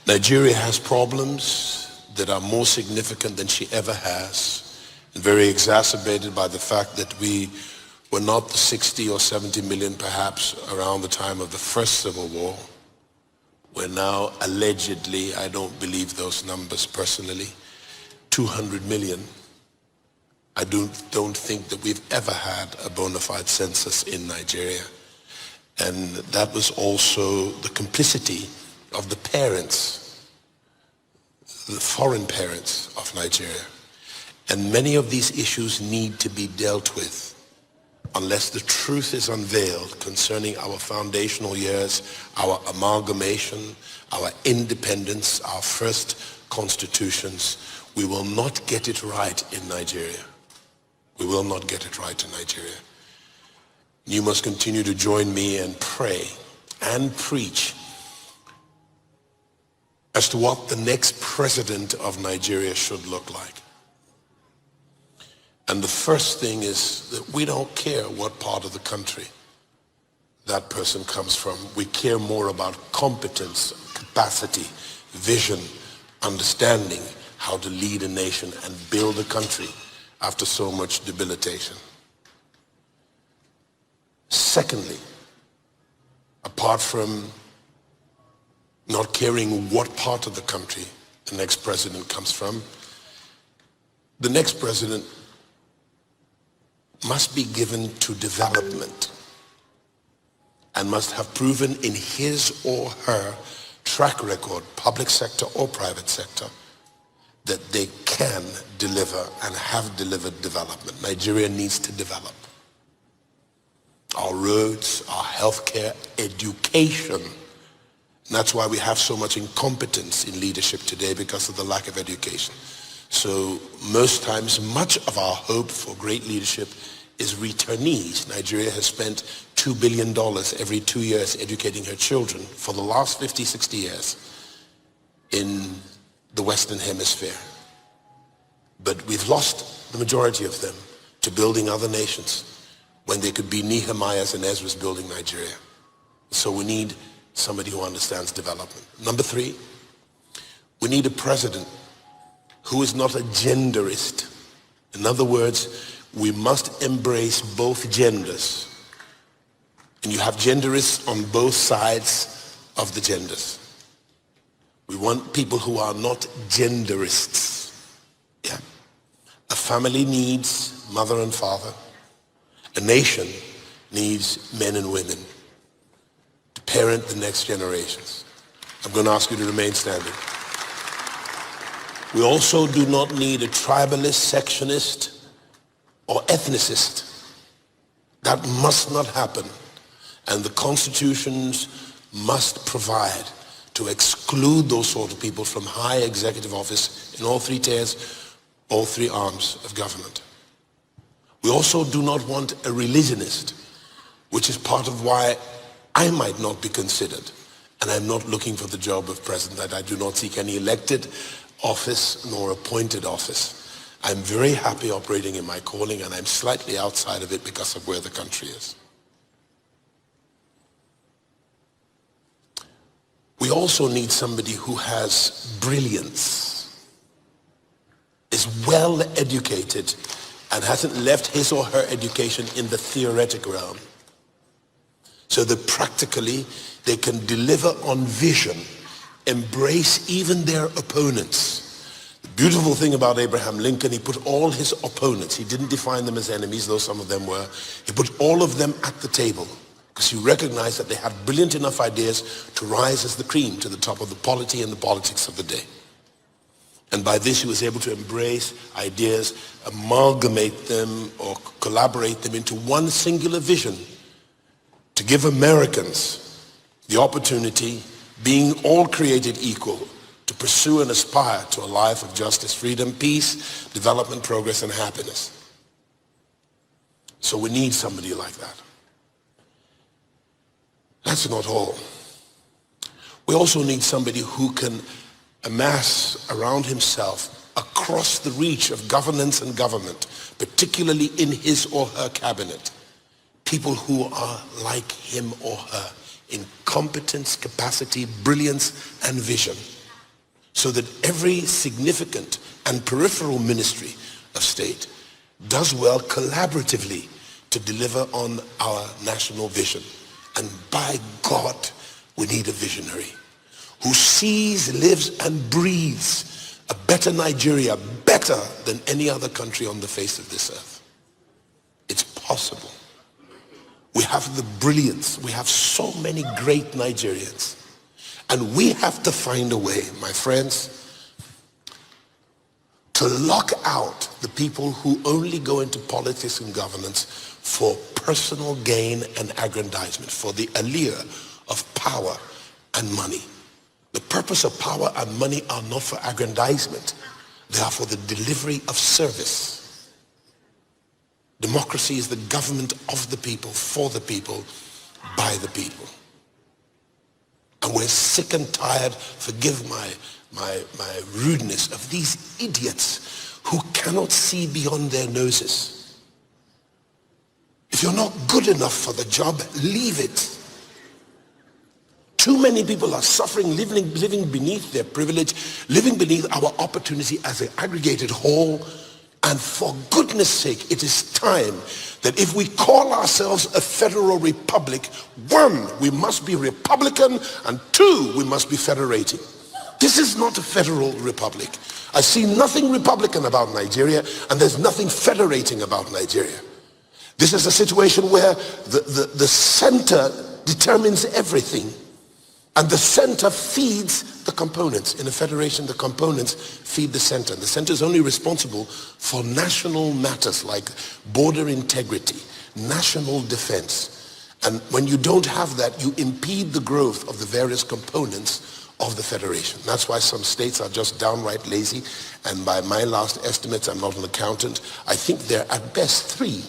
Nigeria has problems that are more significant than she ever has, and very exacerbated by the fact that we were not the 60 or 70 million perhaps around the time of the first Civil War. We're now allegedly, I don't believe those numbers personally, 200 million. I don't think that we've ever had a bona fide census in Nigeria. And that was also the complicity of the parents, the foreign parents of Nigeria. And many of these issues need to be dealt with unless the truth is unveiled concerning our foundational years, our amalgamation, our independence, our first constitutions. We will not get it right in Nigeria. We will not get it right in Nigeria. You must continue to join me and pray and preach as to what the next president of Nigeria should look like. And the first thing is that we don't care what part of the country that person comes from. We care more about competence, capacity, vision, understanding how to lead a nation and build a country after so much debilitation. Secondly, apart from not caring what part of the country the next president comes from, the next president must be given to development and must have proven in his or her track record, public sector or private sector, that they can deliver and have delivered development. Nigeria needs to develop. Our roads, our healthcare, education. And that's why we have so much incompetence in leadership today, because of the lack of education. So most times, much of our hope for great leadership is returnees. Nigeria has spent $2 billion every 2 years educating her children for the last 50, 60 years in the Western Hemisphere. But we've lost the majority of them to building other nations when they could be Nehemiah's and Ezra's building Nigeria. So we need somebody who understands development. Number 3, we need a president who is not a genderist. In other words, we must embrace both genders. And you have genderists on both sides of the genders. We want people who are not genderists. Yeah. A family needs mother and father. A nation needs men and women to parent the next generations. I'm going to ask you to remain standing. We also do not need a tribalist, sectionist, or ethnicist. That must not happen. And the constitutions must provide to exclude those sort of people from high executive office in all 3 tiers, all 3 arms of government. We also do not want a religionist, which is part of why I might not be considered. And I'm not looking for the job of president. I do not seek any elected office nor appointed office. I'm very happy operating in my calling, and I'm slightly outside of it because of where the country is. We also need somebody who has brilliance, is well educated, and hasn't left his or her education in the theoretic realm, so that practically they can deliver on vision, embrace even their opponents. The beautiful thing about Abraham Lincoln, he put all his opponents, he didn't define them as enemies, though some of them were, he put all of them at the table, because he recognized that they had brilliant enough ideas to rise as the cream to the top of the polity and the politics of the day. And by this he was able to embrace ideas, amalgamate them or collaborate them into one singular vision, to give Americans the opportunity, being all created equal, to pursue and aspire to a life of justice, freedom, peace, development, progress, and happiness. So we need somebody like that. That's not all. We also need somebody who can amass around himself, across the reach of governance and government, particularly in his or her cabinet, people who are like him or her in competence, capacity, brilliance, and vision. so that every significant and peripheral ministry of state does well collaboratively to deliver on our national vision. And by God, we need a visionary who sees, lives, and breathes a better Nigeria, better than any other country on the face of this earth. It's possible. We have the brilliance. We have so many great Nigerians. And we have to find a way, my friends, to lock out the people who only go into politics and governance for personal gain and aggrandizement, for the allure of power and money. The purpose of power and money are not for aggrandizement. They are for the delivery of service. Democracy is the government of the people, for the people, by the people. And we're sick and tired, forgive my rudeness, of these idiots who cannot see beyond their noses. If you're not good enough for the job, leave it. Too many people are suffering, living beneath their privilege, living beneath our opportunity as an aggregated whole. And for goodness sake, it is time that if we call ourselves a federal republic, one, we must be Republican, and two, we must be federating. This is not a federal republic. I see nothing Republican about Nigeria, and there's nothing federating about Nigeria. This is a situation where the center determines everything, and the center feeds the components. In a federation, the components feed the center. The center is only responsible for national matters like border integrity, national defense. And when you don't have that, you impede the growth of the various components of the federation. That's why some states are just downright lazy. And by my last estimates, I'm not an accountant, I think there are at best 3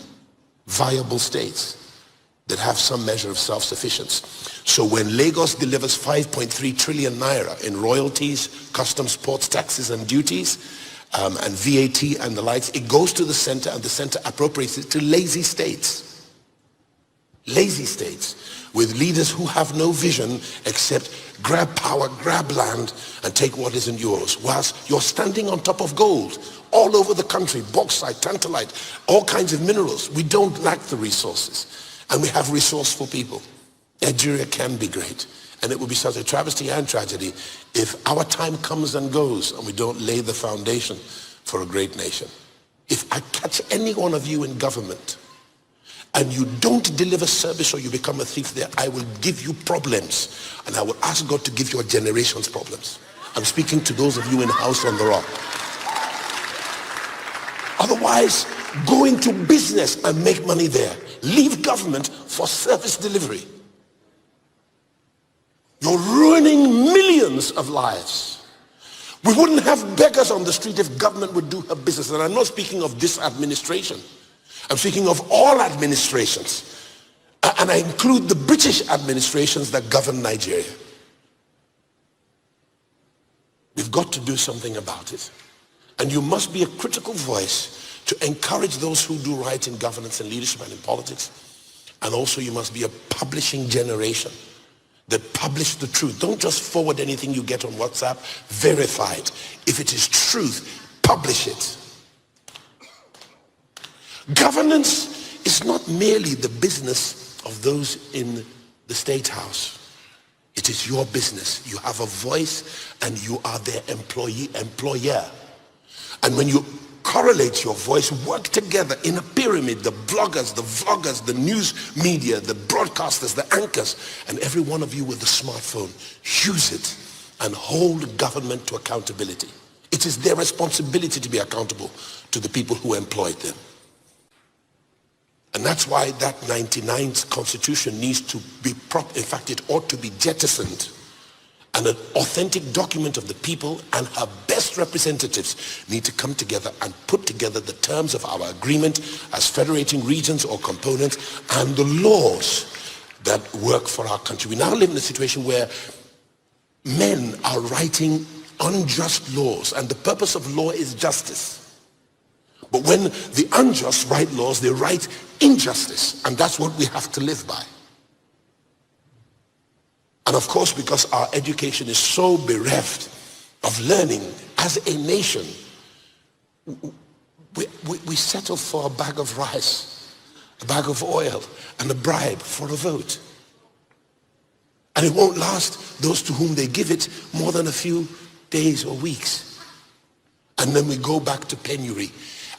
viable states that have some measure of self-sufficiency. So when Lagos delivers 5.3 trillion naira in royalties, customs, ports, taxes, and duties, and VAT and the likes, it goes to the center, and the center appropriates it to lazy states. Lazy states with leaders who have no vision except grab power, grab land, and take what isn't yours, whilst you're standing on top of gold all over the country, bauxite, tantalite, all kinds of minerals. We don't lack the resources. And we have resourceful people. Nigeria can be great. And it would be such a travesty and tragedy if our time comes and goes and we don't lay the foundation for a great nation. If I catch any one of you in government and you don't deliver service or you become a thief there, I will give you problems. And I will ask God to give your generations problems. I'm speaking to those of you in House on the Rock. Otherwise, go into business and make money there. Leave government for service delivery. You're ruining millions of lives. We wouldn't have beggars on the street if government would do her business. And I'm not speaking of this administration. I'm speaking of all administrations. And I include the British administrations that govern Nigeria. We've got to do something about it. And you must be a critical voice to encourage those who do right in governance and leadership and in politics. And also you must be a publishing generation that publish the truth. Don't just forward anything you get on WhatsApp. Verify it. If it is truth, publish it. Governance is not merely the business of those in the State House. It is your business. You have a voice and you are their employer. And when you correlate your voice, work together in a pyramid, the bloggers, the vloggers, the news media, the broadcasters, the anchors, and every one of you with a smartphone, use it and hold government to accountability. It is their responsibility to be accountable to the people who employed them. And that's why that 99th constitution needs to be in fact, it ought to be jettisoned. And an authentic document of the people and her best representatives need to come together and put together the terms of our agreement as federating regions or components and the laws that work for our country. We now live in a situation where men are writing unjust laws, and the purpose of law is justice. But when the unjust write laws, they write injustice, and that's what we have to live by. And of course, because our education is so bereft of learning as a nation. We settle for a bag of rice, a bag of oil, and a bribe for a vote. And it won't last those to whom they give it more than a few days or weeks. And then we go back to penury.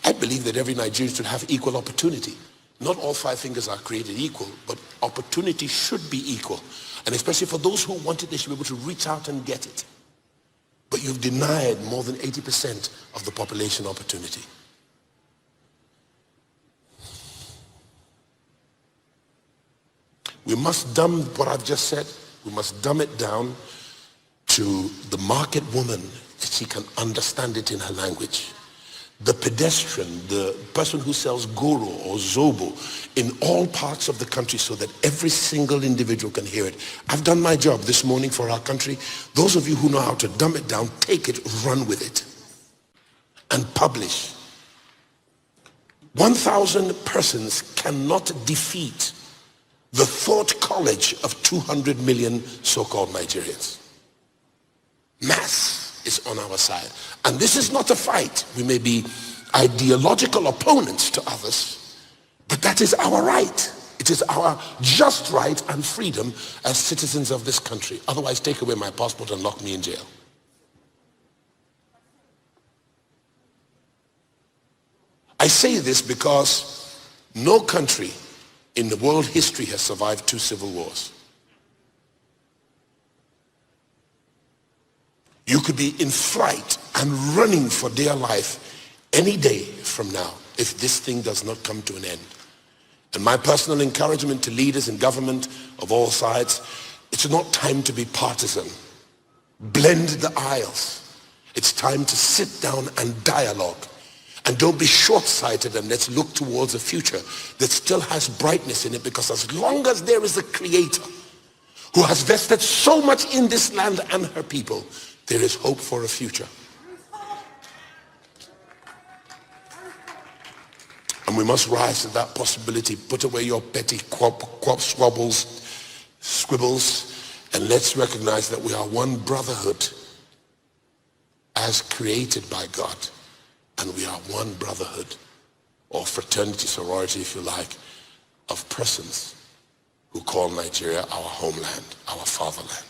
I believe that every Nigerian should have equal opportunity. Not all five fingers are created equal, but opportunity should be equal. And especially for those who want it, they should be able to reach out and get it. But you've denied more than 80% of the population opportunity. We must dumb what I've just said. We must dumb it down to the market woman that she can understand it in her language. The pedestrian, the person who sells goro or zobo in all parts of the country so that every single individual can hear it. I've done my job this morning for our country. Those of you who know how to dumb it down, take it, run with it, and publish. 1,000 persons cannot defeat the thought college of 200 million so-called Nigerians. Mass is on our side. And this is not a fight. We may be ideological opponents to others, but that is our right. It is our just right and freedom as citizens of this country. Otherwise, take away my passport and lock me in jail. I say this because no country in the world history has survived 2 civil wars. You could be in flight and running for dear life any day from now if this thing does not come to an end. And my personal encouragement to leaders in government of all sides, it's not time to be partisan. Blend the aisles. It's time to sit down and dialogue. And don't be short-sighted, and let's look towards a future that still has brightness in it, because as long as there is a creator who has vested so much in this land and her people, there is hope for a future. And we must rise to that possibility. Put away your petty squibbles, and let's recognize that we are one brotherhood as created by God. And we are one brotherhood, or fraternity, sorority, if you like, of persons who call Nigeria our homeland, our fatherland.